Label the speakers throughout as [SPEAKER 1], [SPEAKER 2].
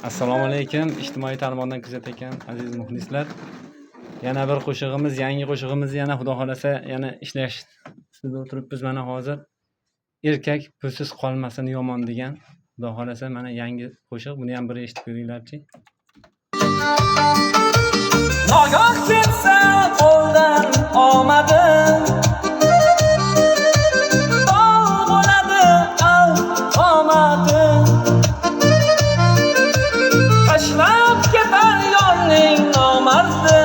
[SPEAKER 1] Assalomu alaykum. Ijtimoiy tarmoqdan kuzatayotgan aziz muxlislar. Yana bir qo'shig'imiz, yangi qo'shig'imiz yana xudo xolasa yana ishlash ustida o'tiribmiz mana hozir. Erkak pulsiz qolmasin yomon degan. Xudo xolasa mana yangi qo'shiq. Buni ham bir eshitib ko'ringlarchi.
[SPEAKER 2] Nogoh ketsa qo'ldan omadim, tashlab ketar yo'lning nomardi.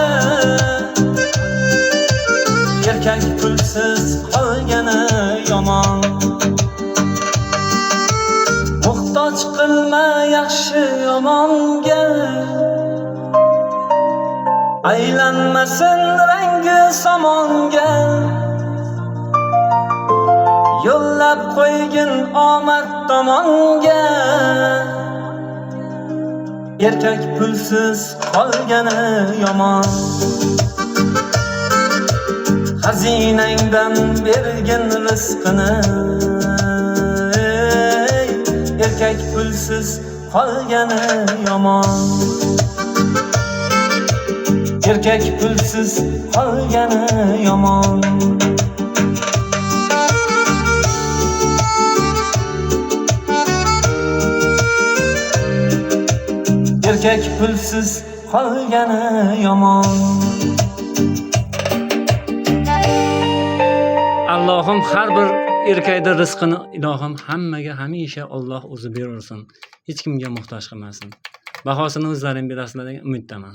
[SPEAKER 2] Erkak pulsiz qolgani yomon. Muhtoj qilma yaxshi yomonga, aylanmasin rangi somonga. Yo'llab qo'ygin omad tomonga. Erkak pulsiz qolgani yomon. Xazinangdan bergin rizqini. Erkak pulsiz qolgani yomon. Erkak pulsiz qolgani yomon. Erkak pulsiz qolgani yomon.
[SPEAKER 1] Allohim har bir erkakda rizqini ilohim hammaga hamisha Alloh o'zi beraversin. Hech kimga muhtoj qilmasin. Bahosini o'zlaring berasizlar degan umiddaman.